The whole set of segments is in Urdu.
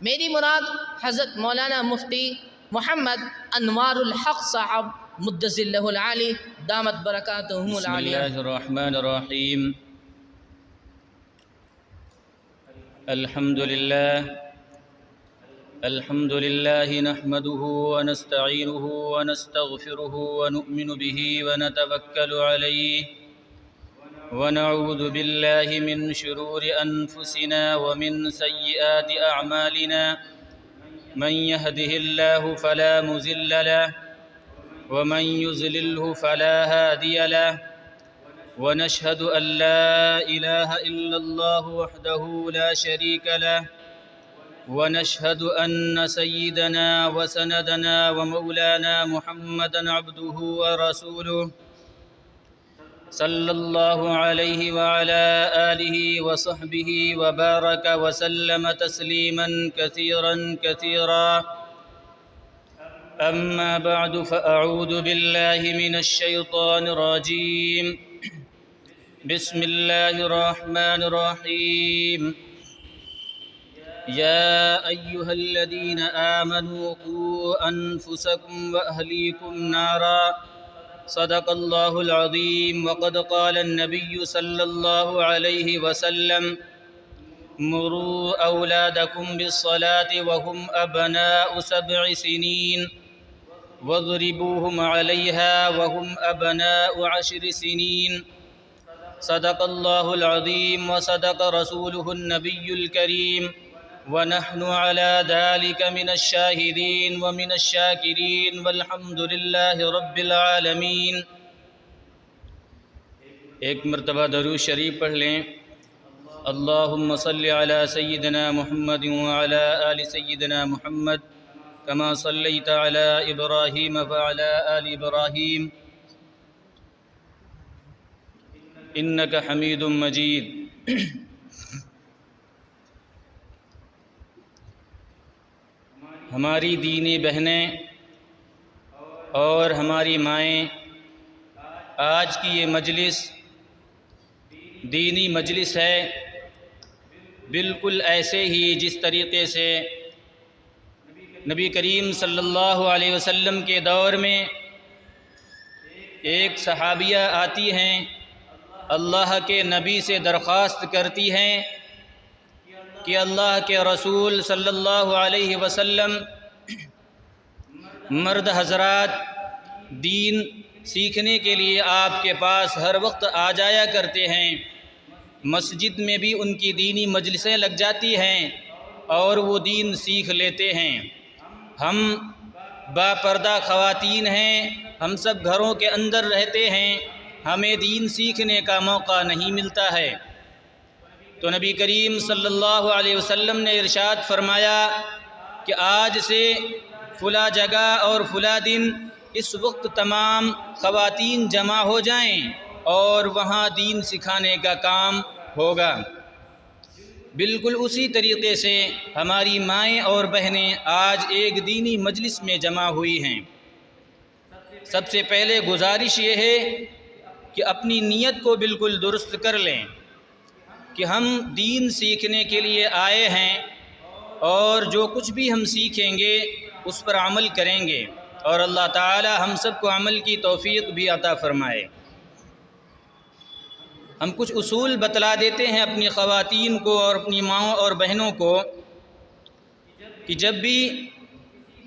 میری مراد حضرت مولانا مفتی محمد انوار الحق صاحب مدثر اللہ العالی دامت برکاتہم بسم العالیہ۔ اللہ الرحمن الرحیم الحمد للہ نحمده ونستعینه ونستغفره ونؤمن به ونتوکل علیہ ونعوذ باللہ من شرور انفسنا ومن سیئات اعمالنا من يهده الله فلا مضل له ومن يضلله فلا هادي له ونشهد أن لا إله إلا الله وحده لا شريك له ونشهد أن سيدنا وسندنا ومولانا محمدا عبده ورسوله صلى الله عليه وعلى آله وصحبه وبارك وسلم تسليما كثيرا أما بعد فأعوذ بالله من الشيطان الرجيم بسم الله الرحمن الرحيم يا أيها الذين آمنوا قوا أنفسكم وأهليكم نارا صدق الله العظيم وقد قال النبي صلى الله عليه وسلم مروا أولادكم بالصلاة وهم أبناء 7 سنين واضربوهم عليها وهم أبناء 10 سنين صدق الله العظيم وصدق رسوله النبي الكريم ونحن على ذلك من الشاهدين ومن الشاكرين والحمد لله رب العالمين۔ ایک مرتبہ درود شریف پڑھ لیں۔ اللہم صلی علی سیدنا محمد وعلی آل سیدنا محمد کما صلیت علی ابراہیم وعلی آل ابراہیم انک حمید مجید۔ ہماری دینی بہنیں اور ہماری مائیں، آج کی یہ مجلس دینی مجلس ہے، بالکل ایسے ہی جس طریقے سے نبی کریم صلی اللہ علیہ وسلم کے دور میں ایک صحابیہ آتی ہیں، اللہ کے نبی سے درخواست کرتی ہیں کہ اللہ کے رسول صلی اللہ علیہ وسلم، مرد حضرات دین سیکھنے کے لیے آپ کے پاس ہر وقت آ جایا کرتے ہیں، مسجد میں بھی ان کی دینی مجلسیں لگ جاتی ہیں اور وہ دین سیکھ لیتے ہیں۔ ہم با پردہ خواتین ہیں، ہم سب گھروں کے اندر رہتے ہیں، ہمیں دین سیکھنے کا موقع نہیں ملتا ہے۔ تو نبی کریم صلی اللہ علیہ وسلم نے ارشاد فرمایا کہ آج سے فلاں جگہ اور فلاں دن اس وقت تمام خواتین جمع ہو جائیں اور وہاں دین سکھانے کا کام ہوگا۔ بالکل اسی طریقے سے ہماری مائیں اور بہنیں آج ایک دینی مجلس میں جمع ہوئی ہیں۔ سب سے پہلے گزارش یہ ہے کہ اپنی نیت کو بالکل درست کر لیں کہ ہم دین سیکھنے کے لیے آئے ہیں اور جو کچھ بھی ہم سیکھیں گے اس پر عمل کریں گے، اور اللہ تعالی ہم سب کو عمل کی توفیق بھی عطا فرمائے۔ ہم کچھ اصول بتلا دیتے ہیں اپنی خواتین کو اور اپنی ماؤں اور بہنوں کو کہ جب بھی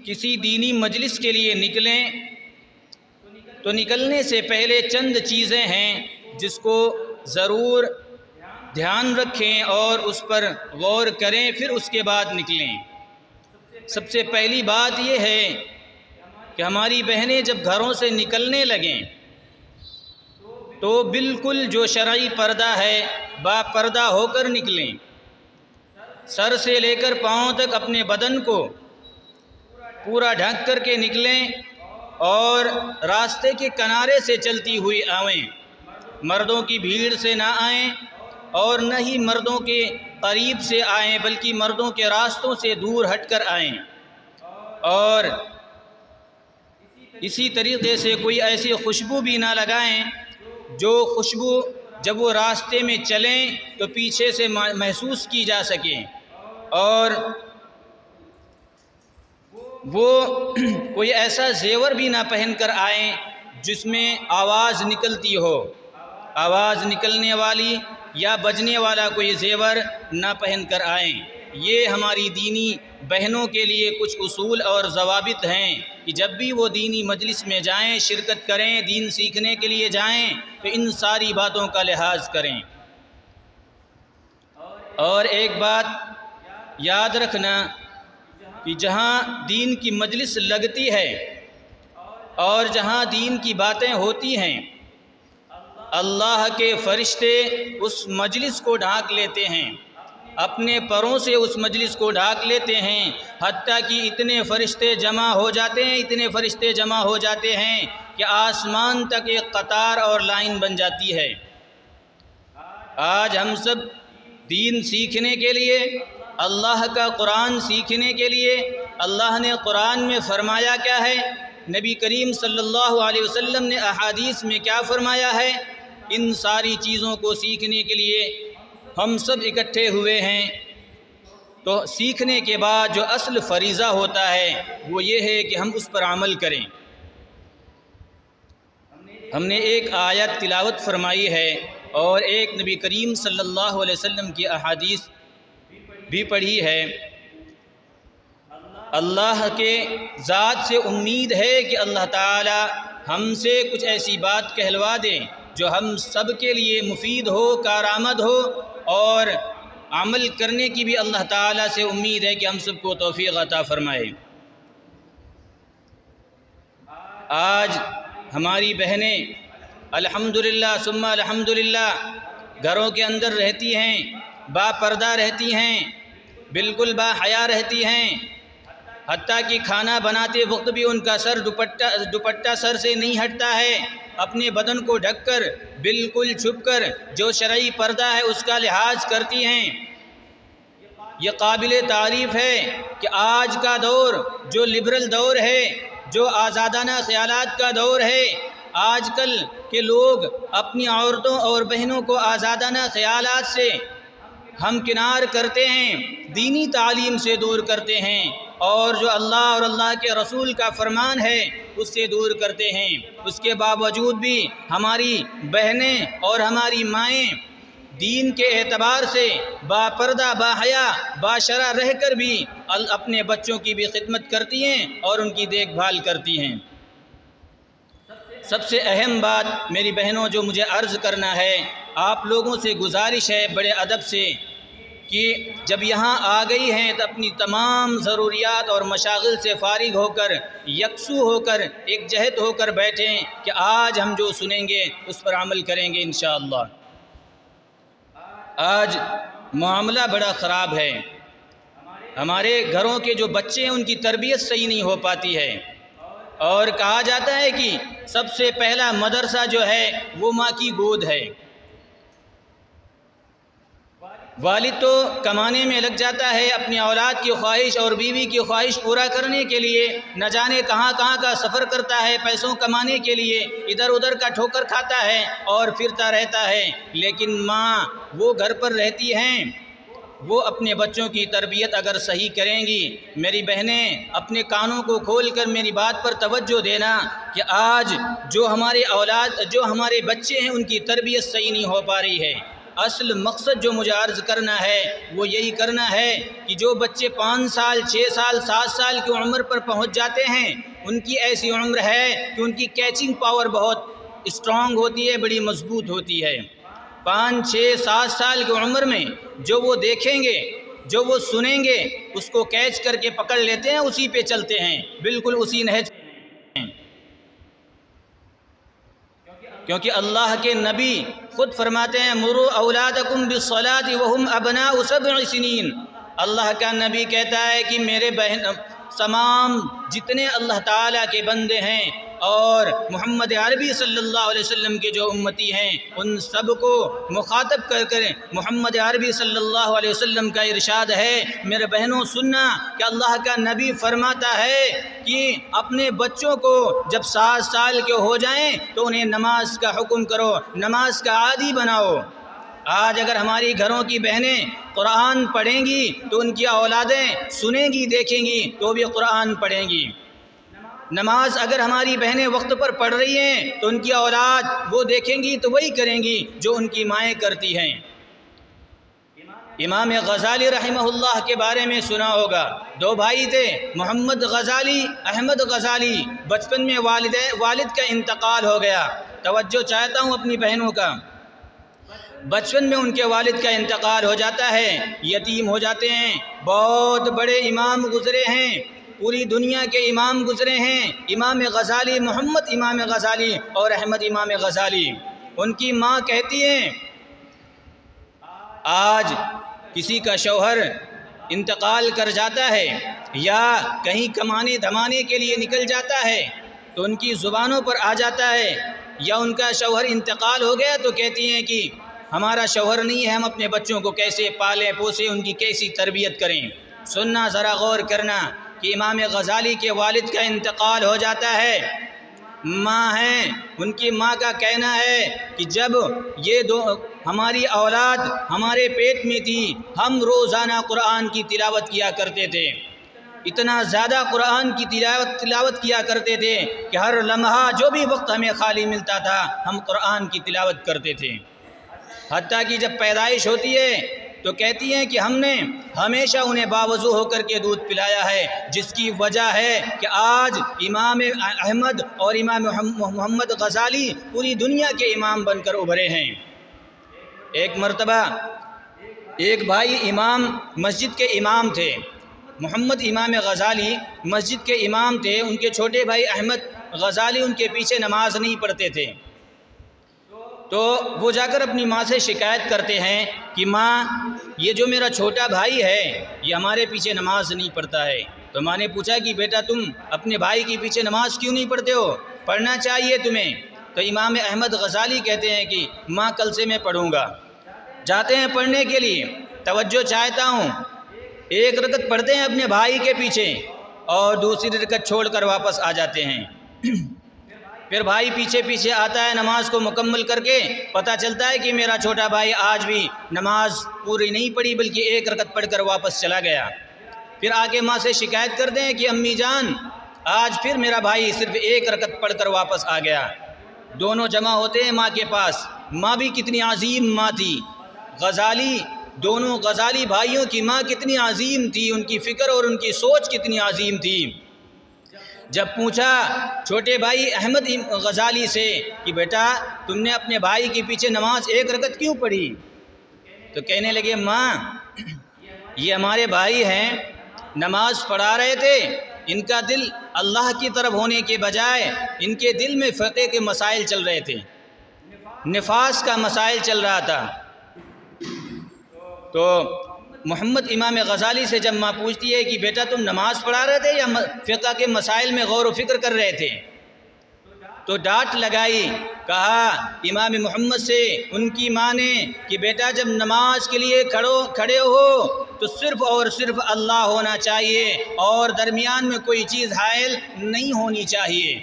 کسی دینی مجلس کے لیے نکلیں تو نکلنے سے پہلے چند چیزیں ہیں جس کو ضرور دھیان رکھیں اور اس پر غور کریں، پھر اس کے بعد نکلیں۔ سب سے پہلی بات یہ ہے کہ ہماری بہنیں جب گھروں سے نکلنے لگیں تو بالکل جو شرعی پردہ ہے با پردہ ہو کر نکلیں، سر سے لے کر پاؤں تک اپنے بدن کو پورا ڈھک کر کے نکلیں اور راستے کے کنارے سے چلتی ہوئی آئیں، مردوں کی بھیڑ سے نہ آئیں اور نہ ہی مردوں کے قریب سے آئیں، بلکہ مردوں کے راستوں سے دور ہٹ کر آئیں، اور اسی طریقے سے کوئی ایسی خوشبو بھی نہ لگائیں جو خوشبو جب وہ راستے میں چلیں تو پیچھے سے محسوس کی جا سکے، اور وہ کوئی ایسا زیور بھی نہ پہن کر آئیں جس میں آواز نکلتی ہو، آواز نکلنے والی یا بجنے والا کوئی زیور نہ پہن کر آئیں۔ یہ ہماری دینی بہنوں کے لیے کچھ اصول اور ضوابط ہیں کہ جب بھی وہ دینی مجلس میں جائیں، شرکت کریں، دین سیکھنے کے لیے جائیں تو ان ساری باتوں کا لحاظ کریں۔ اور ایک بات یاد رکھنا کہ جہاں دین کی مجلس لگتی ہے اور جہاں دین کی باتیں ہوتی ہیں، اللہ کے فرشتے اس مجلس کو ڈھانک لیتے ہیں، اپنے پروں سے اس مجلس کو ڈھانک لیتے ہیں، حتیٰ کہ اتنے فرشتے جمع ہو جاتے ہیں، اتنے فرشتے جمع ہو جاتے ہیں کہ آسمان تک ایک قطار اور لائن بن جاتی ہے۔ آج ہم سب دین سیکھنے کے لیے، اللہ کا قرآن سیکھنے کے لیے، اللہ نے قرآن میں فرمایا کیا ہے، نبی کریم صلی اللہ علیہ وسلم نے احادیث میں کیا فرمایا ہے، ان ساری چیزوں کو سیکھنے کے لیے ہم سب اکٹھے ہوئے ہیں۔ تو سیکھنے کے بعد جو اصل فریضہ ہوتا ہے وہ یہ ہے کہ ہم اس پر عمل کریں۔ ہم نے ایک آیت تلاوت فرمائی ہے اور ایک نبی کریم صلی اللہ علیہ وسلم کی احادیث بھی پڑھی ہے۔ اللہ کے ذات سے امید ہے کہ اللہ تعالی ہم سے کچھ ایسی بات کہلوا دیں جو ہم سب کے لیے مفید ہو، کارآمد ہو، اور عمل کرنے کی بھی اللہ تعالی سے امید ہے کہ ہم سب کو توفیق عطا فرمائے۔ آج ہماری بہنیں الحمدللہ ثم الحمدللہ گھروں کے اندر رہتی ہیں، با پردہ رہتی ہیں، بالکل با حیا رہتی ہیں، حتیٰ کہ کھانا بناتے وقت بھی ان کا سر دوپٹہ سر سے نہیں ہٹتا ہے، اپنے بدن کو ڈھک کر بالکل چھپ کر جو شرعی پردہ ہے اس کا لحاظ کرتی ہیں۔ یہ قابل تعریف ہے کہ آج کا دور جو لبرل دور ہے، جو آزادانہ خیالات کا دور ہے، آج کل کے لوگ اپنی عورتوں اور بہنوں کو آزادانہ خیالات سے ہمکنار کرتے ہیں، دینی تعلیم سے دور کرتے ہیں، اور جو اللہ اور اللہ کے رسول کا فرمان ہے اس سے دور کرتے ہیں۔ اس کے باوجود بھی ہماری بہنیں اور ہماری مائیں دین کے اعتبار سے با پردہ، با حیا، با شرع رہ کر بھی اپنے بچوں کی بھی خدمت کرتی ہیں اور ان کی دیکھ بھال کرتی ہیں۔ سب سے اہم بات میری بہنوں جو مجھے عرض کرنا ہے، آپ لوگوں سے گزارش ہے بڑے ادب سے کہ جب یہاں آ گئی ہیں تو اپنی تمام ضروریات اور مشاغل سے فارغ ہو کر، یکسو ہو کر، ایک جہت ہو کر بیٹھیں کہ آج ہم جو سنیں گے اس پر عمل کریں گے انشاءاللہ۔ آج معاملہ بڑا خراب ہے، ہمارے گھروں کے جو بچے ہیں ان کی تربیت صحیح نہیں ہو پاتی ہے، اور کہا جاتا ہے کہ سب سے پہلا مدرسہ جو ہے وہ ماں کی گود ہے۔ والد تو کمانے میں لگ جاتا ہے اپنی اولاد کی خواہش اور بیوی کی خواہش پورا کرنے کے لیے، نہ جانے کہاں کہاں کا سفر کرتا ہے پیسوں کمانے کے لیے، ادھر ادھر کا ٹھوکر کھاتا ہے اور پھرتا رہتا ہے، لیکن ماں وہ گھر پر رہتی ہیں، وہ اپنے بچوں کی تربیت اگر صحیح کریں گی۔ میری بہنیں اپنے کانوں کو کھول کر میری بات پر توجہ دینا کہ آج جو ہمارے اولاد، جو ہمارے بچے ہیں ان کی تربیت صحیح نہیں ہو پا رہی ہے۔ اصل مقصد جو مجھے عرض کرنا ہے وہ یہی کرنا ہے کہ جو بچے 5 سال، 6 سال، 7 سال کی عمر پر پہنچ جاتے ہیں، ان کی ایسی عمر ہے کہ ان کی کیچنگ پاور بہت اسٹرانگ ہوتی ہے، بڑی مضبوط ہوتی ہے۔ 5، 6، 7 سال کی عمر میں جو وہ دیکھیں گے، جو وہ سنیں گے، اس کو کیچ کر کے پکڑ لیتے ہیں، اسی پہ چلتے ہیں، بالکل اسی نہج۔ کیونکہ اللہ کے نبی خود فرماتے ہیں مروا اولادکم بالصلاۃ وہم ابناء 7 سنین۔ اللہ کا نبی کہتا ہے کہ میرے بہن تمام جتنے اللہ تعالیٰ کے بندے ہیں اور محمد عربی صلی اللہ علیہ وسلم کے جو امتی ہیں ان سب کو مخاطب کر کر محمد عربی صلی اللہ علیہ وسلم کا ارشاد ہے، میرے بہنوں سننا کہ اللہ کا نبی فرماتا ہے کہ اپنے بچوں کو جب 7 سال کے ہو جائیں تو انہیں نماز کا حکم کرو، نماز کا عادی بناؤ۔ آج اگر ہماری گھروں کی بہنیں قرآن پڑھیں گی تو ان کی اولادیں سنیں گی دیکھیں گی تو بھی قرآن پڑھیں گی۔ نماز اگر ہماری بہنیں وقت پر پڑھ رہی ہیں تو ان کی اولاد وہ دیکھیں گی تو وہی کریں گی جو ان کی مائیں کرتی ہیں۔ امام غزالی رحمہ اللہ کے بارے میں سنا ہوگا، دو بھائی تھے، محمد غزالی، احمد غزالی۔ بچپن میں والد کا انتقال ہو گیا۔ توجہ چاہتا ہوں اپنی بہنوں کا، بچپن میں ان کے والد کا انتقال ہو جاتا ہے، یتیم ہو جاتے ہیں۔ بہت بڑے امام گزرے ہیں، پوری دنیا کے امام گزرے ہیں، امام غزالی، محمد امام غزالی اور احمد امام غزالی۔ ان کی ماں کہتی ہیں آج کسی کا شوہر انتقال کر جاتا ہے یا کہیں کمانے دھمانے کے لیے نکل جاتا ہے تو ان کی زبانوں پر آ جاتا ہے، یا ان کا شوہر انتقال ہو گیا تو کہتی ہیں کہ ہمارا شوہر نہیں ہے، ہم اپنے بچوں کو کیسے پالیں پوسیں، ان کی کیسی تربیت کریں۔ سننا، ذرا غور کرنا کہ امام غزالی کے والد کا انتقال ہو جاتا ہے، ماں ہیں، ان کی ماں کا کہنا ہے کہ جب یہ ہماری اولاد ہمارے پیٹ میں تھی ہم روزانہ قرآن کی تلاوت کیا کرتے تھے، اتنا زیادہ قرآن کی تلاوت کیا کرتے تھے کہ ہر لمحہ جو بھی وقت ہمیں خالی ملتا تھا ہم قرآن کی تلاوت کرتے تھے۔ حتیٰ کہ جب پیدائش ہوتی ہے تو کہتی ہیں کہ ہم نے ہمیشہ انہیں باوضو ہو کر کے دودھ پلایا ہے، جس کی وجہ ہے کہ آج امام احمد اور امام محمد غزالی پوری دنیا کے امام بن کر ابھرے ہیں۔ ایک مرتبہ ایک بھائی امام مسجد کے امام تھے، محمد امام غزالی مسجد کے امام تھے، ان کے چھوٹے بھائی احمد غزالی ان کے پیچھے نماز نہیں پڑھتے تھے، تو وہ جا کر اپنی ماں سے شکایت کرتے ہیں کہ ماں یہ جو میرا چھوٹا بھائی ہے یہ ہمارے پیچھے نماز نہیں پڑھتا ہے۔ تو ماں نے پوچھا کہ بیٹا تم اپنے بھائی کے پیچھے نماز کیوں نہیں پڑھتے ہو، پڑھنا چاہیے تمہیں۔ تو امام احمد غزالی کہتے ہیں کہ ماں کل سے میں پڑھوں گا۔ جاتے ہیں پڑھنے کے لیے، توجہ چاہتا ہوں، ایک رکعت پڑھتے ہیں اپنے بھائی کے پیچھے اور دوسری رکعت چھوڑ کر واپس آ جاتے ہیں۔ پھر بھائی پیچھے پیچھے آتا ہے نماز کو مکمل کر کے، پتہ چلتا ہے کہ میرا چھوٹا بھائی آج بھی نماز پوری نہیں پڑھی بلکہ ایک رکعت پڑھ کر واپس چلا گیا۔ پھر آگے ماں سے شکایت کرتے ہیں کہ امی جان آج پھر میرا بھائی صرف ایک رکعت پڑھ کر واپس آ گیا۔ دونوں جمع ہوتے ہیں ماں کے پاس، ماں بھی کتنی عظیم ماں تھی، غزالی دونوں غزالی بھائیوں کی ماں کتنی عظیم تھی، ان کی فکر اور ان کی سوچ کتنی عظیم تھی۔ جب پوچھا چھوٹے بھائی احمد غزالی سے کہ بیٹا تم نے اپنے بھائی کے پیچھے نماز ایک رکعت کیوں پڑھی، تو کہنے لگے ماں یہ ہمارے بھائی ہیں، نماز پڑھا رہے تھے، ان کا دل اللہ کی طرف ہونے کے بجائے ان کے دل میں فقہ کے مسائل چل رہے تھے، نفاس کا مسائل چل رہا تھا۔ تو محمد امام غزالی سے جب ماں پوچھتی ہے کہ بیٹا تم نماز پڑھا رہے تھے یا فقہ کے مسائل میں غور و فکر کر رہے تھے، تو ڈانٹ لگائی، کہا امام محمد سے ان کی ماں نے کہ بیٹا جب نماز کے لیے کھڑے ہو تو صرف اور صرف اللہ ہونا چاہیے اور درمیان میں کوئی چیز حائل نہیں ہونی چاہیے۔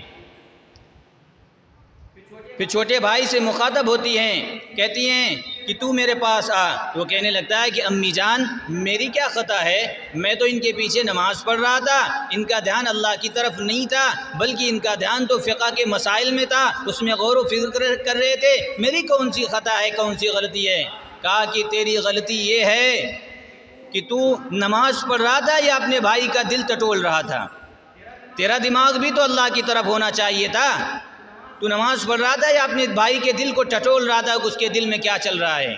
پھر چھوٹے بھائی سے مخاطب ہوتی ہیں، کہتی ہیں کہ تو میرے پاس آ، تو وہ کہنے لگتا ہے کہ امی جان میری کیا خطا ہے، میں تو ان کے پیچھے نماز پڑھ رہا تھا، ان کا دھیان اللہ کی طرف نہیں تھا بلکہ ان کا دھیان تو فقہ کے مسائل میں تھا، اس میں غور و فکر کر رہے تھے، میری کون سی خطا ہے، کون سی غلطی ہے؟ کہا کہ تیری غلطی یہ ہے کہ تو نماز پڑھ رہا تھا یا اپنے بھائی کا دل ٹٹول رہا تھا، تیرا دماغ بھی تو اللہ کی طرف ہونا چاہیے تھا، تو نماز پڑھ رہا تھا یا اپنے بھائی کے دل کو ٹٹول رہا تھا کہ اس کے دل میں کیا چل رہا ہے؟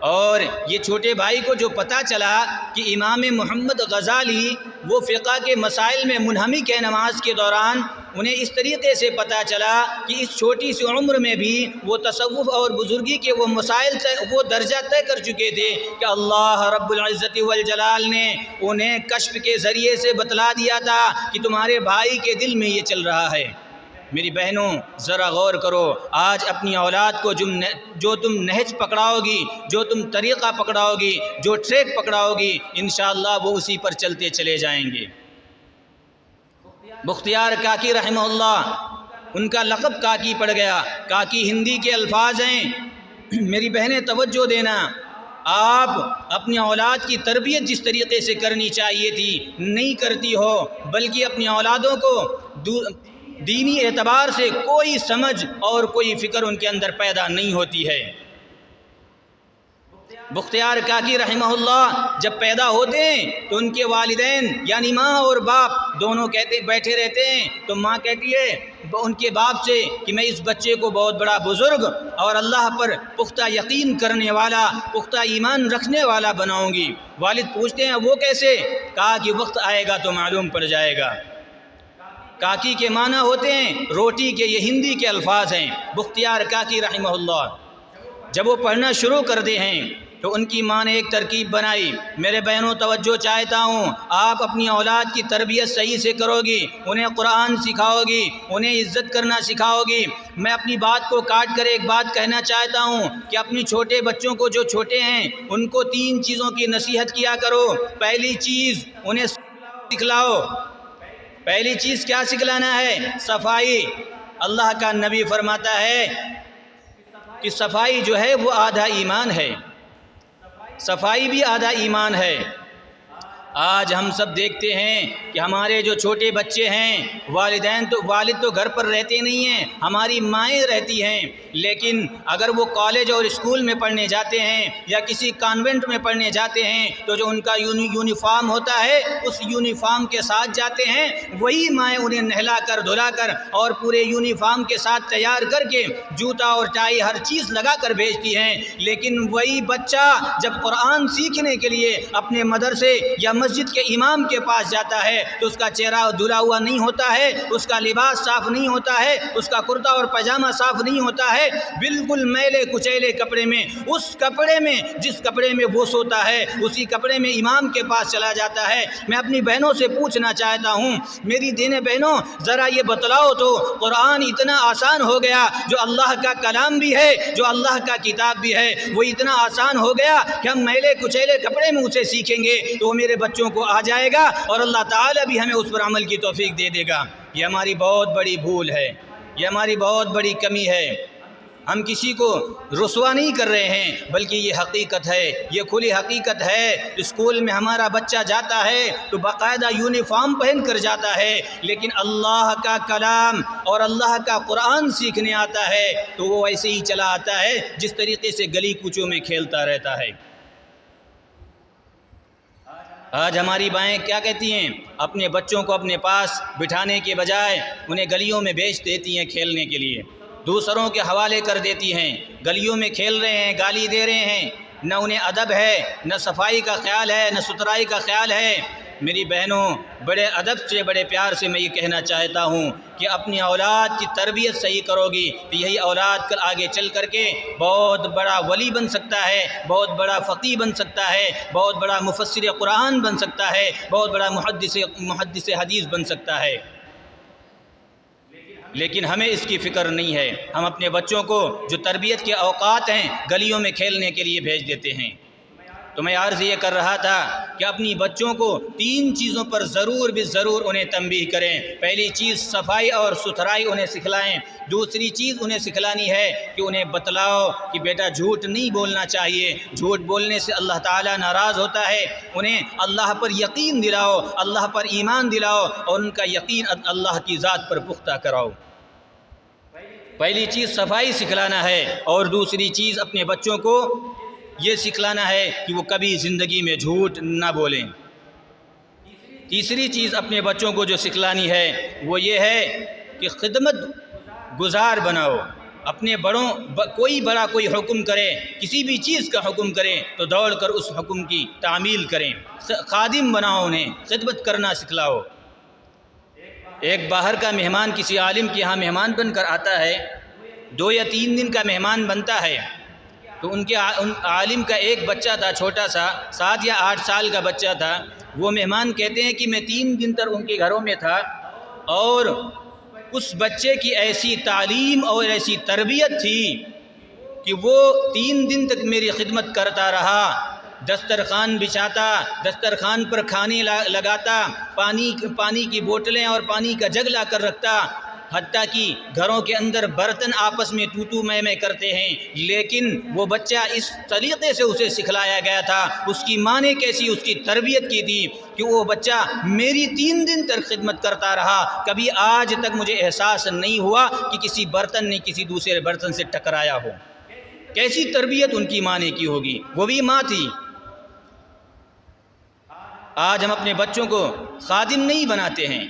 اور یہ چھوٹے بھائی کو جو پتہ چلا کہ امام محمد غزالی وہ فقہ کے مسائل میں منہمک ہے نماز کے دوران، انہیں اس طریقے سے پتہ چلا کہ اس چھوٹی سی عمر میں بھی وہ تصوف اور بزرگی کے وہ مسائل وہ درجہ طے کر چکے تھے کہ اللہ رب العزت والجلال نے انہیں کشف کے ذریعے سے بتلا دیا تھا کہ تمہارے بھائی کے دل میں یہ چل رہا ہے۔ میری بہنوں ذرا غور کرو، آج اپنی اولاد کو جو تم نہج پکڑاؤ گی، جو تم طریقہ پکڑاؤ گی، جو ٹریک پکڑاؤ گی، انشاءاللہ وہ اسی پر چلتے چلے جائیں گے۔ بختیار کاکی رحمہ اللہ، ان کا لقب کاکی پڑ گیا، کاکی ہندی کے الفاظ ہیں، میری بہنیں توجہ دینا، آپ اپنی اولاد کی تربیت جس طریقے سے کرنی چاہیے تھی نہیں کرتی ہو، بلکہ اپنی اولادوں کو دینی اعتبار سے کوئی سمجھ اور کوئی فکر ان کے اندر پیدا نہیں ہوتی ہے۔ بختیار کاکی رحمہ اللہ جب پیدا ہوتے ہیں تو ان کے والدین یعنی ماں اور باپ دونوں بیٹھے رہتے ہیں، تو ماں کہتی ہے ان کے باپ سے کہ میں اس بچے کو بہت بڑا بزرگ اور اللہ پر پختہ یقین کرنے والا، پختہ ایمان رکھنے والا بناؤں گی۔ والد پوچھتے ہیں وہ کیسے؟ کہا کہ وقت آئے گا تو معلوم پڑ جائے گا۔ کاکی کے معنی ہوتے ہیں روٹی کے، یہ ہندی کے الفاظ ہیں۔ بختیار کاکی رحمہ اللہ جب وہ پڑھنا شروع کرتے ہیں تو ان کی ماں نے ایک ترکیب بنائی، میرے بہنوں توجہ چاہتا ہوں، آپ اپنی اولاد کی تربیت صحیح سے کرو گی، انہیں قرآن سکھاؤ گی، انہیں عزت کرنا سکھاؤ گی۔ میں اپنی بات کو کاٹ کر ایک بات کہنا چاہتا ہوں کہ اپنی چھوٹے بچوں کو جو چھوٹے ہیں ان کو 3 چیزوں کی نصیحت کیا کرو۔ پہلی چیز انہیں سکھلاؤ۔ پہلی چیز کیا سکھلانا ہے؟ صفائی۔ اللہ کا نبی فرماتا ہے کہ صفائی جو ہے وہ آدھا ایمان ہے، صفائی بھی آدھا ایمان ہے۔ آج ہم سب دیکھتے ہیں کہ ہمارے جو چھوٹے بچے ہیں والد تو گھر پر رہتے نہیں ہیں، ہماری مائیں رہتی ہیں، لیکن اگر وہ کالج اور اسکول میں پڑھنے جاتے ہیں یا کسی کانوینٹ میں پڑھنے جاتے ہیں تو جو ان کا یونیفارم ہوتا ہے اس یونیفارم کے ساتھ جاتے ہیں، وہی مائیں انہیں نہلا کر دھلا کر اور پورے یونیفارم کے ساتھ تیار کر کے جوتا اور ٹائی ہر چیز لگا کر بھیجتی ہیں۔ لیکن وہی بچہ جب قرآن سیکھنے کے لیے اپنے مدرسے یا مسجد کے امام کے پاس جاتا ہے تو اس کا چہرہ دھلا ہوا نہیں ہوتا ہے، اس کا لباس صاف نہیں ہوتا ہے، اس کا کرتا اور پاجامہ صاف نہیں ہوتا ہے، بالکل میلے کچیلے کپڑے میں، اس کپڑے میں جس کپڑے میں وہ سوتا ہے اسی کپڑے میں امام کے پاس چلا جاتا ہے۔ میں اپنی بہنوں سے پوچھنا چاہتا ہوں، میری دینی بہنوں ذرا یہ بتلاؤ تو قرآن اتنا آسان ہو گیا، جو اللہ کا کلام بھی ہے، جو اللہ کا کتاب بھی ہے، وہ اتنا آسان ہو گیا کہ ہم میلے کچیلے کپڑے میں اسے سیکھیں گے تو میرے بچوں کو آ جائے گا اور اللہ تعالیٰ بھی ہمیں اس پر عمل کی توفیق دے دے گا۔ یہ ہماری بہت بڑی بھول ہے، یہ ہماری بہت بڑی کمی ہے۔ ہم کسی کو رسوا نہیں کر رہے ہیں، بلکہ یہ حقیقت ہے، یہ کھلی حقیقت ہے۔ اسکول میں ہمارا بچہ جاتا ہے تو باقاعدہ یونیفارم پہن کر جاتا ہے، لیکن اللہ کا کلام اور اللہ کا قرآن سیکھنے آتا ہے تو وہ ایسے ہی چلا آتا ہے جس طریقے سے گلی کوچوں میں کھیلتا رہتا ہے۔ آج ہماری مائیں کیا کہتی ہیں؟ اپنے بچوں کو اپنے پاس بٹھانے کے بجائے انہیں گلیوں میں بھیج دیتی ہیں کھیلنے کے لیے، دوسروں کے حوالے کر دیتی ہیں، گلیوں میں کھیل رہے ہیں، گالی دے رہے ہیں، نہ انہیں ادب ہے، نہ صفائی کا خیال ہے، نہ ستھرائی کا خیال ہے۔ میری بہنوں بڑے ادب سے، بڑے پیار سے میں یہ کہنا چاہتا ہوں کہ اپنی اولاد کی تربیت صحیح کرو گی تو یہی اولاد کل آگے چل کر کے بہت بڑا ولی بن سکتا ہے، بہت بڑا فقیہ بن سکتا ہے، بہت بڑا مفسر قرآن بن سکتا ہے، بہت بڑا محدث حدیث بن سکتا ہے۔ لیکن ہمیں اس کی فکر نہیں ہے، ہم اپنے بچوں کو جو تربیت کے اوقات ہیں گلیوں میں کھیلنے کے لیے بھیج دیتے ہیں۔ تو میں عرض یہ کر رہا تھا کہ اپنی بچوں کو 3 چیزوں پر ضرور انہیں تنبیہ کریں۔ پہلی چیز صفائی اور ستھرائی انہیں سکھلائیں۔ دوسری چیز انہیں سکھلانی ہے کہ انہیں بتلاؤ کہ بیٹا جھوٹ نہیں بولنا چاہیے، جھوٹ بولنے سے اللہ تعالیٰ ناراض ہوتا ہے۔ انہیں اللہ پر یقین دلاؤ، اللہ پر ایمان دلاؤ اور ان کا یقین اللہ کی ذات پر پختہ کراؤ۔ پہلی چیز صفائی سکھلانا ہے اور دوسری چیز اپنے بچوں کو یہ سکھلانا ہے کہ وہ کبھی زندگی میں جھوٹ نہ بولیں۔ تیسری چیز اپنے بچوں کو جو سکھلانی ہے وہ یہ ہے کہ خدمت گزار بناؤ۔ اپنے بڑوں کوئی بڑا کوئی حکم کرے، کسی بھی چیز کا حکم کرے تو دوڑ کر اس حکم کی تعمیل کریں، خادم بناؤ، انہیں خدمت کرنا سکھلاؤ۔ ایک باہر کا مہمان کسی عالم کے یہاں مہمان بن کر آتا ہے، 2 یا 3 دن کا مہمان بنتا ہے، تو ان عالم کا ایک بچہ تھا چھوٹا سا، 7 یا 8 سال کا بچہ تھا۔ وہ مہمان کہتے ہیں کہ میں 3 دن تک ان کے گھروں میں تھا اور اس بچے کی ایسی تعلیم اور ایسی تربیت تھی کہ وہ 3 دن تک میری خدمت کرتا رہا، دسترخوان بچھاتا، دسترخوان پر کھانے لگاتا، پانی کی بوتلیں اور پانی کا جگ لا کر رکھتا، حتیٰ کہ گھروں کے اندر برتن آپس میں تو تو میں کرتے ہیں، لیکن وہ بچہ اس طریقے سے اسے سکھلایا گیا تھا، اس کی ماں نے کیسی اس کی تربیت کی تھی کہ وہ بچہ میری 3 دن تک خدمت کرتا رہا، کبھی آج تک مجھے احساس نہیں ہوا کہ کسی برتن نے کسی دوسرے برتن سے ٹکرایا ہو۔ کیسی تربیت ان کی ماں نے کی ہوگی، وہ بھی ماں تھی۔ آج ہم اپنے بچوں کو خادم نہیں بناتے ہیں،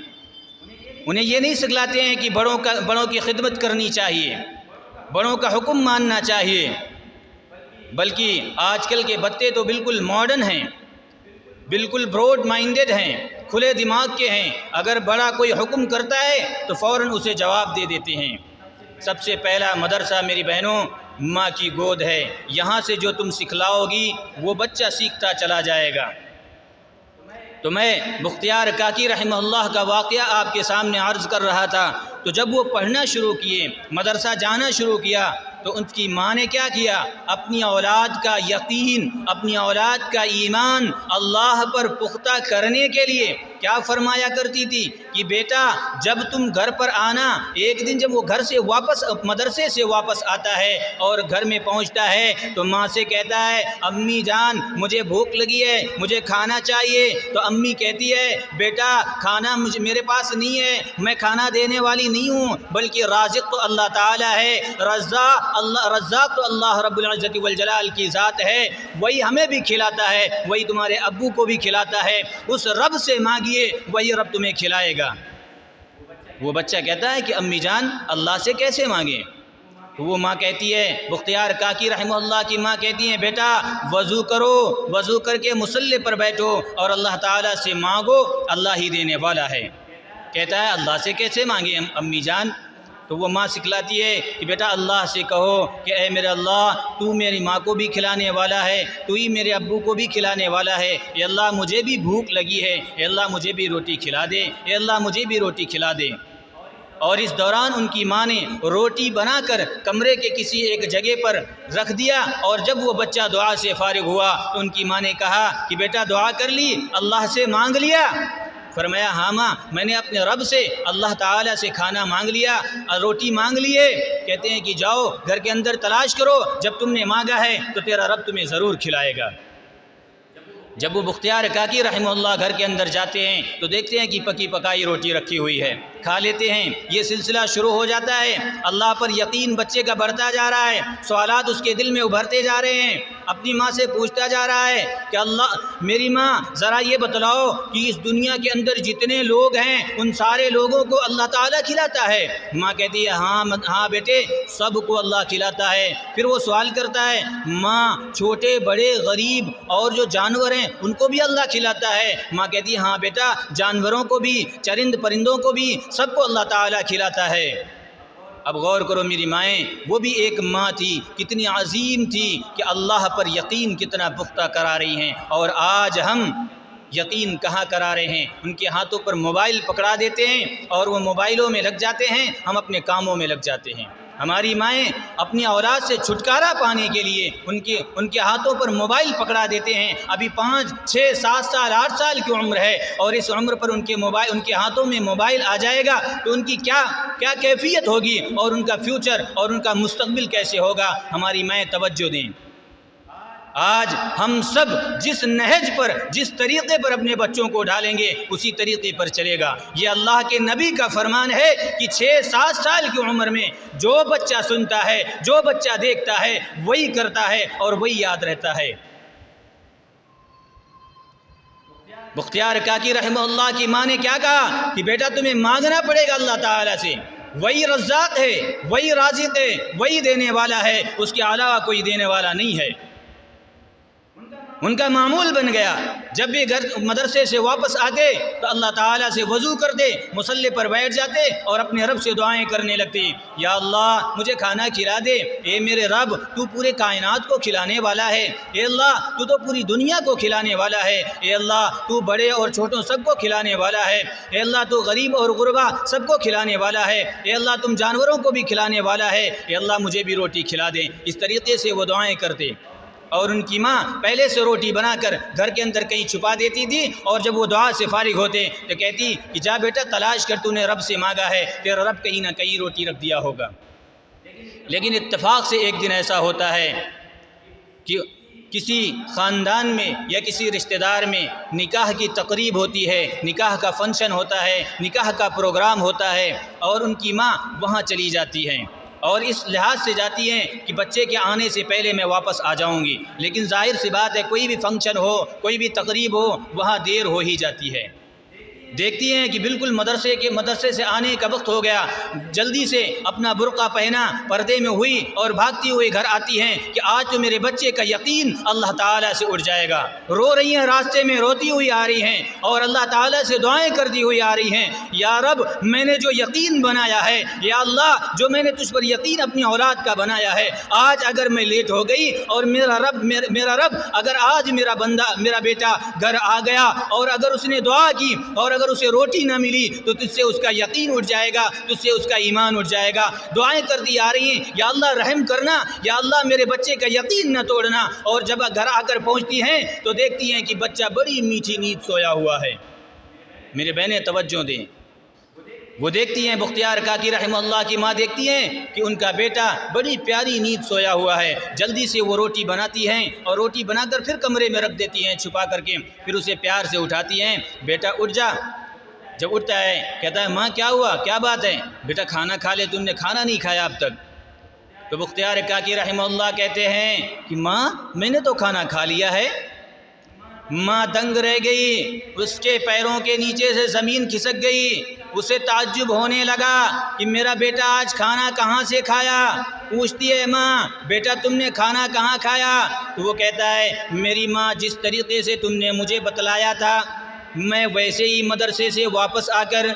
انہیں یہ نہیں سکھلاتے ہیں کہ بڑوں کی خدمت کرنی چاہیے، بڑوں کا حکم ماننا چاہیے، بلکہ آج کل کے بچے تو بالکل ماڈرن ہیں، بالکل براڈ مائنڈڈ ہیں، کھلے دماغ کے ہیں، اگر بڑا کوئی حکم کرتا ہے تو فوراً اسے جواب دے دیتے ہیں۔ سب سے پہلا مدرسہ میری بہنوں ماں کی گود ہے، یہاں سے جو تم سکھلاؤ گی وہ بچہ سیکھتا چلا جائے گا۔ تو میں بختیار کاکی رحمہ اللہ کا واقعہ آپ کے سامنے عرض کر رہا تھا، تو جب وہ پڑھنا شروع کیے، مدرسہ جانا شروع کیا، تو ان کی ماں نے کیا کیا؟ اپنی اولاد کا یقین، اپنی اولاد کا ایمان اللہ پر پختہ کرنے کے لیے کیا فرمایا کرتی تھی کہ بیٹا جب تم گھر پر آنا، ایک دن جب وہ گھر سے واپس مدرسے سے واپس آتا ہے اور گھر میں پہنچتا ہے تو ماں سے کہتا ہے امی جان مجھے بھوک لگی ہے، مجھے کھانا چاہیے، تو امی کہتی ہے بیٹا کھانا میرے پاس نہیں ہے، میں کھانا دینے والی نہیں ہوں، بلکہ رازق تو اللہ تعالیٰ ہے، رزاق تو اللہ رب العزت والجلال کی ذات ہے، وہی ہمیں بھی کھلاتا ہے، وہی تمہارے ابو کو بھی کھلاتا ہے، اس رب سے مانگیے وہی رب تمہیں کھلائے گا۔ وہ بچہ کہتا ہے کہ امی جان اللہ سے کیسے مانگیں؟ تو وہ ماں کہتی ہے، بختیار کاکی رحمہ اللہ کی ماں کہتی ہیں بیٹا وضو کرو، وضو کر کے مصلی پر بیٹھو اور اللہ تعالیٰ سے مانگو، اللہ ہی دینے والا ہے۔ کہتا ہے اللہ سے کیسے مانگیں امی جان؟ تو وہ ماں سکھلاتی ہے کہ بیٹا اللہ سے کہو کہ اے میرے اللہ تو میری ماں کو بھی کھلانے والا ہے، تو ہی میرے ابو کو بھی کھلانے والا ہے، اے اللہ مجھے بھی بھوک لگی ہے، اے اللہ مجھے بھی روٹی کھلا دے، اے اللہ مجھے بھی روٹی کھلا دے۔ اور اس دوران ان کی ماں نے روٹی بنا کر کمرے کے کسی ایک جگہ پر رکھ دیا، اور جب وہ بچہ دعا سے فارغ ہوا تو ان کی ماں نے کہا کہ بیٹا دعا کر لی، اللہ سے مانگ لیا؟ فرمایا ہاں ماں میں نے اپنے رب سے اللہ تعالیٰ سے کھانا مانگ لیا، روٹی مانگ لیے۔ کہتے ہیں کہ جاؤ گھر کے اندر تلاش کرو، جب تم نے مانگا ہے تو تیرا رب تمہیں ضرور کھلائے گا۔ جب وہ بختیار کاکی رحمہ اللہ گھر کے اندر جاتے ہیں تو دیکھتے ہیں کہ پکی پکائی روٹی رکھی ہوئی ہے، کھا لیتے ہیں۔ یہ سلسلہ شروع ہو جاتا ہے، اللہ پر یقین بچے کا بڑھتا جا رہا ہے، سوالات اس کے دل میں ابھرتے جا رہے ہیں، اپنی ماں سے پوچھتا جا رہا ہے کہ اللہ میری ماں ذرا یہ بتلاؤ کہ اس دنیا کے اندر جتنے لوگ ہیں ان سارے لوگوں کو اللہ تعالیٰ کھلاتا ہے؟ ماں کہتی ہے ہاں بیٹے سب کو اللہ کھلاتا ہے۔ پھر وہ سوال کرتا ہے ماں چھوٹے بڑے غریب اور جو جانور ہیں ان کو بھی اللہ کھلاتا ہے؟ ماں کہتی ہے ہاں بیٹا جانوروں کو بھی، چرند پرندوں کو بھی، سب کو اللہ تعالیٰ کھلاتا ہے۔ اب غور کرو میری مائیں، وہ بھی ایک ماں تھی، کتنی عظیم تھی کہ اللہ پر یقین کتنا پختہ کرا رہی ہیں، اور آج ہم یقین کہاں کرا رہے ہیں؟ ان کے ہاتھوں پر موبائل پکڑا دیتے ہیں اور وہ موبائلوں میں لگ جاتے ہیں، ہم اپنے کاموں میں لگ جاتے ہیں۔ ہماری مائیں اپنی اولاد سے چھٹکارا پانے کے لیے ان کے ہاتھوں پر موبائل پکڑا دیتے ہیں، ابھی 5 6 7 سال 8 سال کی عمر ہے اور اس عمر پر ان کے ہاتھوں میں موبائل آ جائے گا تو ان کی کیا کیفیت ہوگی، اور ان کا فیوچر اور ان کا مستقبل کیسے ہوگا؟ ہماری مائیں توجہ دیں۔ آج ہم سب جس نہج پر، جس طریقے پر اپنے بچوں کو ڈالیں گے اسی طریقے پر چلے گا۔ یہ اللہ کے نبی کا فرمان ہے کہ 6 7 سال کی عمر میں جو بچہ سنتا ہے، جو بچہ دیکھتا ہے وہی کرتا ہے اور وہی یاد رہتا ہے۔ بختیار کاکی رحمہ اللہ کی ماں نے کیا کہا کہ بیٹا تمہیں مانگنا پڑے گا اللہ تعالیٰ سے، وہی رزاق ہے، وہی رازق ہے، وہی دینے والا ہے، اس کے علاوہ کوئی دینے والا نہیں ہے۔ ان کا معمول بن گیا، جب بھی گھر مدرسے سے واپس آتے تو اللہ تعالیٰ سے وضو کرتے، مصلی پر بیٹھ جاتے اور اپنے رب سے دعائیں کرنے لگتے، یا اللہ مجھے کھانا کھلا دے، اے میرے رب تو پورے کائنات کو کھلانے والا ہے، اے اللہ تو پوری دنیا کو کھلانے والا ہے، اے اللہ تو بڑے اور چھوٹوں سب کو کھلانے والا ہے، اے اللہ تو غریب اور غربا سب کو کھلانے والا ہے، اے اللہ تم جانوروں کو بھی کھلانے والا ہے، اے اللہ مجھے بھی روٹی کھلا دے۔ اس طریقے سے وہ دعائیں کرتے۔ اور ان کی ماں پہلے سے روٹی بنا کر گھر کے اندر کہیں چھپا دیتی تھی، اور جب وہ دعا سے فارغ ہوتے تو کہتی کہ جا بیٹا تلاش کر، تو نے رب سے مانگا ہے، تیرا رب کہیں نہ کہیں روٹی رکھ دیا ہوگا۔ لیکن اتفاق سے ایک دن ایسا ہوتا ہے کہ کسی خاندان میں یا کسی رشتہ دار میں نکاح کی تقریب ہوتی ہے، نکاح کا فنکشن ہوتا ہے، نکاح کا پروگرام ہوتا ہے، اور ان کی ماں وہاں چلی جاتی ہیں، اور اس لحاظ سے جاتی ہیں کہ بچے کے آنے سے پہلے میں واپس آ جاؤں گی۔ لیکن ظاہر سی بات ہے، کوئی بھی فنکشن ہو، کوئی بھی تقریب ہو، وہاں دیر ہو ہی جاتی ہے۔ دیکھتی ہیں کہ بالکل مدرسے سے آنے کا وقت ہو گیا، جلدی سے اپنا برقع پہنا، پردے میں ہوئی اور بھاگتی ہوئی گھر آتی ہیں کہ آج تو میرے بچے کا یقین اللہ تعالیٰ سے اٹھ جائے گا۔ رو رہی ہیں، راستے میں روتی ہوئی آ رہی ہیں، اور اللہ تعالیٰ سے دعائیں کرتی ہوئی آ رہی ہیں، یا رب میں نے جو یقین بنایا ہے، یا اللہ جو میں نے تجھ پر یقین اپنی اولاد کا بنایا ہے، آج اگر میں لیٹ ہو گئی اور میرا رب اگر آج میرا بیٹا گھر آ گیا اور اگر اس نے دعا کی اور اگر اسے روٹی نہ ملی تو تجھ سے اس کا یقین اٹھ جائے گا، تجھ سے اس کا ایمان اٹھ جائے گا۔ دعائیں کرتی آ رہی ہیں، یا اللہ رحم کرنا، یا اللہ میرے بچے کا یقین نہ توڑنا۔ اور جب گھر آ کر پہنچتی ہیں تو دیکھتی ہیں کہ بچہ بڑی میٹھی نیند سویا ہوا ہے۔ میرے بہنیں توجہ دیں، وہ دیکھتی ہیں، بختیار کاکی رحمہ اللہ کی ماں دیکھتی ہیں کہ ان کا بیٹا بڑی پیاری نیند سویا ہوا ہے۔ جلدی سے وہ روٹی بناتی ہیں اور روٹی بنا کر پھر کمرے میں رکھ دیتی ہیں چھپا کر کے، پھر اسے پیار سے اٹھاتی ہیں، بیٹا اٹھ جا۔ جب اٹھتا ہے کہتا ہے ماں کیا ہوا، کیا بات ہے؟ بیٹا کھانا کھا لے، تم نے کھانا نہیں کھایا اب تک۔ تو بختیار کاکی رحمہ اللہ کہتے ہیں کہ ماں میں نے تو کھانا کھا لیا ہے۔ ماں دنگ رہ گئی، اس کے پیروں کے نیچے سے زمین کھسک گئی، اسے تعجب ہونے لگا کہ میرا بیٹا آج کھانا کہاں سے کھایا۔ پوچھتی ہے ماں بیٹا تم نے کھانا کہاں کھایا؟ تو وہ کہتا ہے میری ماں جس طریقے سے تم نے مجھے بتلایا تھا میں ویسے ہی مدرسے سے واپس آ کر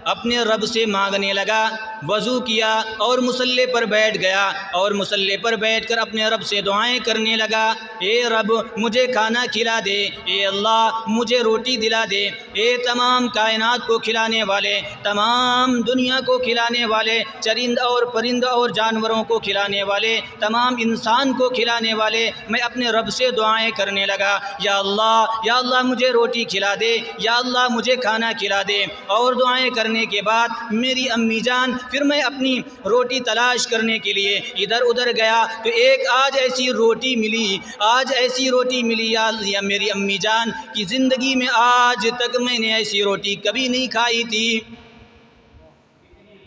اپنے رب سے مانگنے لگا، وضو کیا اور مصلی پر بیٹھ گیا اور مصلی پر بیٹھ کر اپنے رب سے دعائیں کرنے لگا، اے رب مجھے کھانا کھلا دے، اے اللہ مجھے روٹی دلا دے، اے تمام کائنات کو کھلانے والے، تمام دنیا کو کھلانے والے، چرند اور پرند اور جانوروں کو کھلانے والے، تمام انسان کو کھلانے والے، میں اپنے رب سے دعائیں کرنے لگا، یا اللہ مجھے روٹی کھلا دے، یا اللہ مجھے کھانا کھلا دے۔ اور دعائیں کرنے کے بعد میری امی جان، پھر میں اپنی روٹی تلاش کرنے کے لیے ادھر ادھر گیا تو ایک آج ایسی روٹی ملی یا میری امی جان کی زندگی میں آج تک میں نے ایسی روٹی کبھی نہیں کھائی تھی،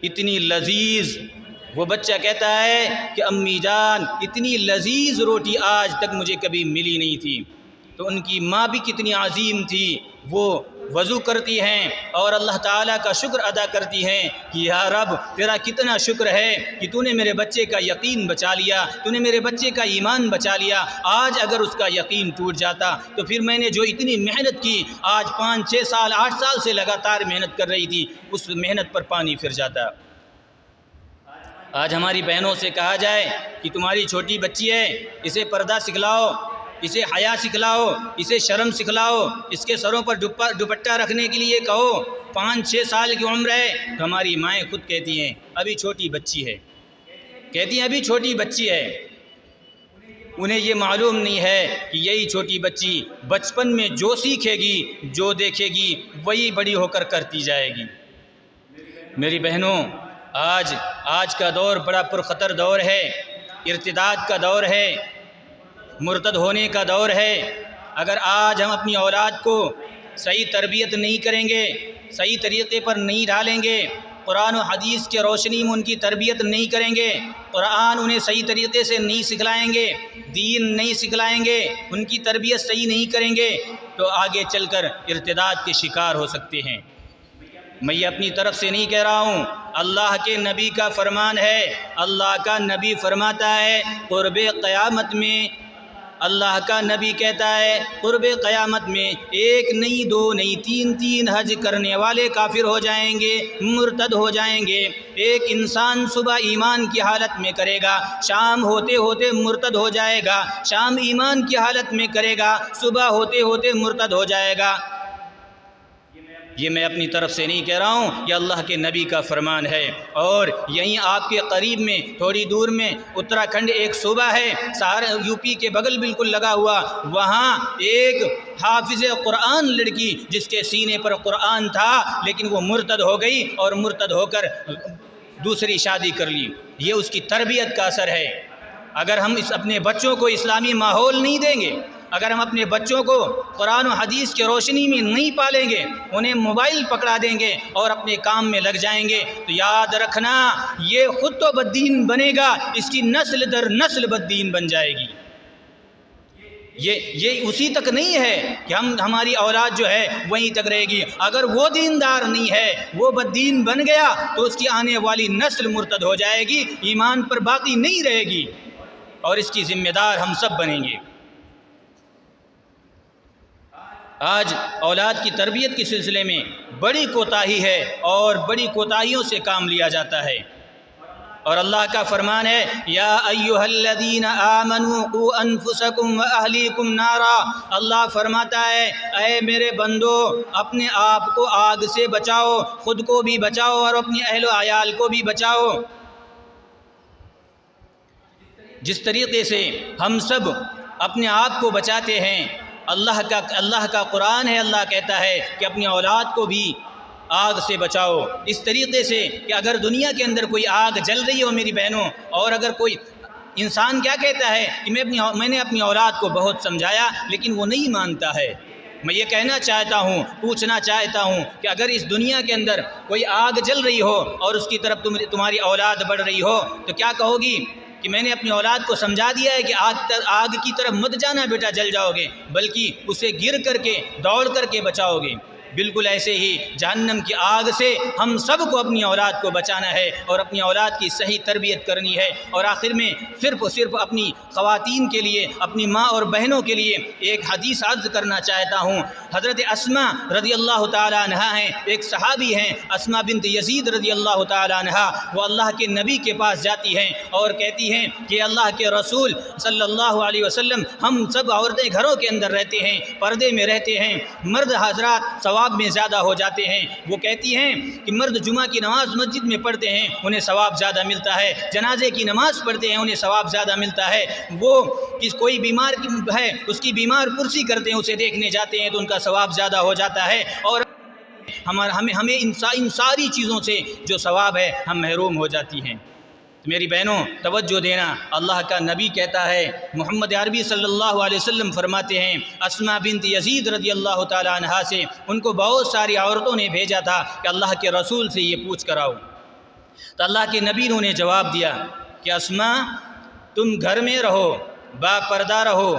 اتنی لذیذ۔ وہ بچہ کہتا ہے کہ امی جان اتنی لذیذ روٹی آج تک مجھے کبھی ملی نہیں تھی۔ تو ان کی ماں بھی کتنی عظیم تھی، وہ وضو کرتی ہیں اور اللہ تعالیٰ کا شکر ادا کرتی ہیں کہ یا رب تیرا کتنا شکر ہے کہ تو نے میرے بچے کا یقین بچا لیا، تو نے میرے بچے کا ایمان بچا لیا۔ آج اگر اس کا یقین ٹوٹ جاتا تو پھر میں نے جو اتنی محنت کی، آج 5 6 سال 8 سال سے لگاتار محنت کر رہی تھی، اس محنت پر پانی پھر جاتا۔ آج ہماری بہنوں سے کہا جائے کہ تمہاری چھوٹی بچی ہے، اسے پردہ سکھلاؤ، اسے حیا سکھلاؤ، اسے شرم سکھلاؤ، اس کے سروں پر دوپٹہ رکھنے کے لیے کہو، 5 6 سال کی عمر ہے، تو ہماری مائیں خود کہتی ہیں ابھی چھوٹی بچی ہے، ابھی چھوٹی بچی ہے۔ انہیں یہ معلوم نہیں ہے کہ یہی چھوٹی بچی بچپن میں جو سیکھے گی، جو دیکھے گی، وہی بڑی ہو کر کرتی جائے گی۔ میری بہنوں، آج کا دور بڑا پرخطر دور ہے، ارتداد کا دور ہے، مرتد ہونے کا دور ہے۔ اگر آج ہم اپنی اولاد کو صحیح تربیت نہیں کریں گے، صحیح طریقے پر نہیں ڈالیں گے، قرآن و حدیث کے روشنی میں ان کی تربیت نہیں کریں گے، قرآن انہیں صحیح طریقے سے نہیں سکھلائیں گے، دین نہیں سکھلائیں گے، ان کی تربیت صحیح نہیں کریں گے، تو آگے چل کر ارتداد کے شکار ہو سکتے ہیں۔ میں یہ اپنی طرف سے نہیں کہہ رہا ہوں، اللہ کے نبی کا فرمان ہے، اللہ کا نبی فرماتا ہے قرب قیامت میں، اللہ کا نبی کہتا ہے قرب قیامت میں 1 نہیں 2 نہیں 3 حج کرنے والے کافر ہو جائیں گے، مرتد ہو جائیں گے۔ ایک انسان صبح ایمان کی حالت میں کرے گا، شام ہوتے ہوتے مرتد ہو جائے گا، شام ایمان کی حالت میں کرے گا، صبح ہوتے ہوتے مرتد ہو جائے گا۔ یہ میں اپنی طرف سے نہیں کہہ رہا ہوں، یہ اللہ کے نبی کا فرمان ہے۔ اور یہیں آپ کے قریب میں تھوڑی دور میں اتراکھنڈ ایک صوبہ ہے، یو پی کے بغل بالکل لگا ہوا، وہاں ایک حافظ قرآن لڑکی جس کے سینے پر قرآن تھا لیکن وہ مرتد ہو گئی اور مرتد ہو کر دوسری شادی کر لی۔ یہ اس کی تربیت کا اثر ہے۔ اگر ہم اپنے بچوں کو اسلامی ماحول نہیں دیں گے، اگر ہم اپنے بچوں کو قرآن و حدیث کی روشنی میں نہیں پالیں گے، انہیں موبائل پکڑا دیں گے اور اپنے کام میں لگ جائیں گے، تو یاد رکھنا یہ خود تو بددین بنے گا، اس کی نسل در نسل بددین بن جائے گی۔ یہ اسی تک نہیں ہے کہ ہماری اولاد جو ہے وہیں تک رہے گی، اگر وہ دیندار نہیں ہے، وہ بددین بن گیا تو اس کی آنے والی نسل مرتد ہو جائے گی، ایمان پر باقی نہیں رہے گی، اور اس کی ذمہ دار ہم سب بنیں گے۔ آج اولاد کی تربیت کے سلسلے میں بڑی کوتاہی ہے اور بڑی کوتاہیوں سے کام لیا جاتا ہے، اور اللہ کا فرمان ہے یا ایھا الذین آمنوا قوا انفسکم واہلیکم نارا۔ اللہ فرماتا ہے اے میرے بندو، اپنے آپ کو آگ سے بچاؤ، خود کو بھی بچاؤ اور اپنی اہل و عیال کو بھی بچاؤ۔ جس طریقے سے ہم سب اپنے آپ کو بچاتے ہیں، اللہ کا قرآن ہے، اللہ کہتا ہے کہ اپنی اولاد کو بھی آگ سے بچاؤ۔ اس طریقے سے کہ اگر دنیا کے اندر کوئی آگ جل رہی ہو میری بہنوں، اور اگر کوئی انسان کیا کہتا ہے کہ میں نے اپنی اولاد کو بہت سمجھایا لیکن وہ نہیں مانتا ہے، میں یہ کہنا چاہتا ہوں، پوچھنا چاہتا ہوں کہ اگر اس دنیا کے اندر کوئی آگ جل رہی ہو اور اس کی طرف تمہاری اولاد بڑھ رہی ہو تو کیا کہو گی کہ میں نے اپنی اولاد کو سمجھا دیا ہے کہ آگ کی طرف مت جانا بیٹا، جل جاؤ گے، بلکہ اسے گر کر کے دوڑ کر کے بچاؤ گے۔ بالکل ایسے ہی جہنم کی آگ سے ہم سب کو اپنی اولاد کو بچانا ہے اور اپنی اولاد کی صحیح تربیت کرنی ہے۔ اور آخر میں صرف اپنی خواتین کے لیے، اپنی ماں اور بہنوں کے لیے ایک حدیث عرض کرنا چاہتا ہوں۔ حضرت اسماء رضی اللہ تعالیٰ عنہا ہیں، ایک صحابی ہیں، اسماء بنت یزید رضی اللہ تعالیٰ عنہا، وہ اللہ کے نبی کے پاس جاتی ہیں اور کہتی ہیں کہ اللہ کے رسول صلی اللہ علیہ وسلم، ہم سب عورتیں گھروں کے اندر رہتے ہیں، پردے میں رہتے ہیں، مرد حضرات ثواب میں زیادہ ہو جاتے ہیں۔ وہ کہتی ہیں کہ مرد جمعہ کی نماز مسجد میں پڑھتے ہیں، انہیں ثواب زیادہ ملتا ہے، جنازے کی نماز پڑھتے ہیں، انہیں ثواب زیادہ ملتا ہے، وہ کوئی بیمار ہے اس کی بیمار پرسی کرتے ہیں، اسے دیکھنے جاتے ہیں تو ان کا ثواب زیادہ ہو جاتا ہے، اور ہمیں ان ساری چیزوں سے جو ثواب ہے ہم محروم ہو جاتی ہیں۔ میری بہنوں توجہ دینا، اللہ کا نبی کہتا ہے، محمد عربی صلی اللہ علیہ وسلم فرماتے ہیں، اسماء بنت یزید رضی اللہ تعالیٰ عنہا سے ان کو بہت ساری عورتوں نے بھیجا تھا کہ اللہ کے رسول سے یہ پوچھ کر آؤ، تو اللہ کے نبی نے انہیں جواب دیا کہ اسماء تم گھر میں رہو، با پردہ رہو،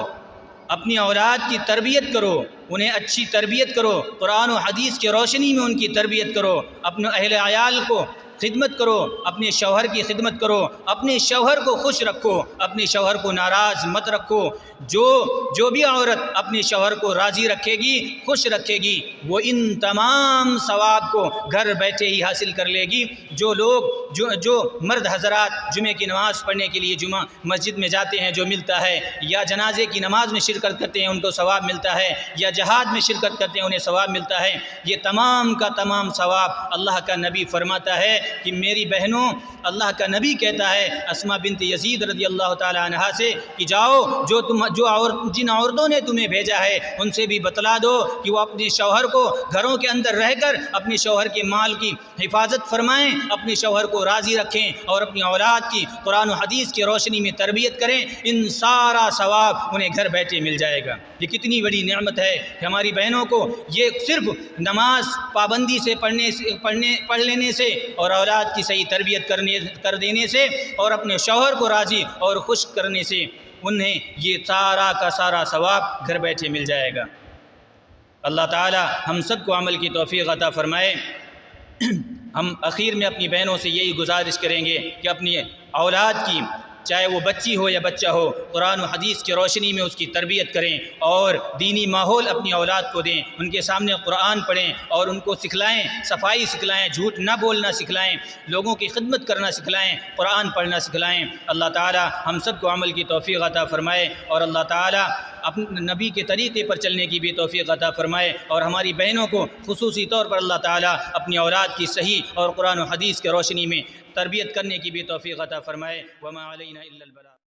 اپنی اولاد کی تربیت کرو، انہیں اچھی تربیت کرو، قرآن و حدیث کی روشنی میں ان کی تربیت کرو، اپنے اہل عیال کو خدمت کرو، اپنے شوہر کی خدمت کرو، اپنے شوہر کو خوش رکھو، اپنے شوہر کو ناراض مت رکھو۔ جو بھی عورت اپنے شوہر کو راضی رکھے گی، خوش رکھے گی، وہ ان تمام ثواب کو گھر بیٹھے ہی حاصل کر لے گی۔ جو مرد حضرات جمعے کی نماز پڑھنے کے لیے جمعہ مسجد میں جاتے ہیں جو ملتا ہے، یا جنازے کی نماز میں شرکت کرتے ہیں ان کو ثواب ملتا ہے، یا جہاد میں شرکت کرتے ہیں انہیں ثواب ملتا ہے، یہ تمام کا تمام ثواب اللہ کا نبی فرماتا ہے کہ میری بہنوں، اللہ کا نبی کہتا ہے اسماء بنت یزید رضی اللہ تعالیٰ عنہا سے کہ جاؤ، جن عورتوں نے تمہیں بھیجا ہے ان سے بھی بتلا دو کہ وہ اپنے شوہر کو گھروں کے اندر رہ کر اپنے شوہر کے مال کی حفاظت فرمائیں، اپنے شوہر کو راضی رکھیں اور اپنی اولاد کی قرآن و حدیث کی روشنی میں تربیت کریں، ان سارا ثواب انہیں گھر بیٹھے مل جائے گا۔ یہ کتنی بڑی نعمت ہے کہ ہماری بہنوں کو یہ صرف نماز پابندی سے پڑھ لینے سے اور اولاد کی صحیح تربیت کر دینے سے اور اپنے شوہر کو راضی اور خوش کرنے سے انہیں یہ سارا کا سارا ثواب گھر بیٹھے مل جائے گا۔ اللہ تعالی ہم سب کو عمل کی توفیق عطا فرمائے۔ ہم اخیر میں اپنی بہنوں سے یہی گزارش کریں گے کہ اپنی اولاد کی، چاہے وہ بچی ہو یا بچہ ہو، قرآن و حدیث کی روشنی میں اس کی تربیت کریں اور دینی ماحول اپنی اولاد کو دیں، ان کے سامنے قرآن پڑھیں اور ان کو سکھلائیں، صفائی سکھلائیں، جھوٹ نہ بولنا سکھلائیں، لوگوں کی خدمت کرنا سکھلائیں، قرآن پڑھنا سکھلائیں۔ اللہ تعالی ہم سب کو عمل کی توفیق عطا فرمائے، اور اللہ تعالی اپنے نبی کے طریقے پر چلنے کی بھی توفیق عطا فرمائے، اور ہماری بہنوں کو خصوصی طور پر اللہ تعالیٰ اپنی اولاد کی صحیح اور قرآن و حدیث کے روشنی میں تربیت کرنے کی بھی توفیق عطا فرمائے۔ وما علینا الا البلاغ۔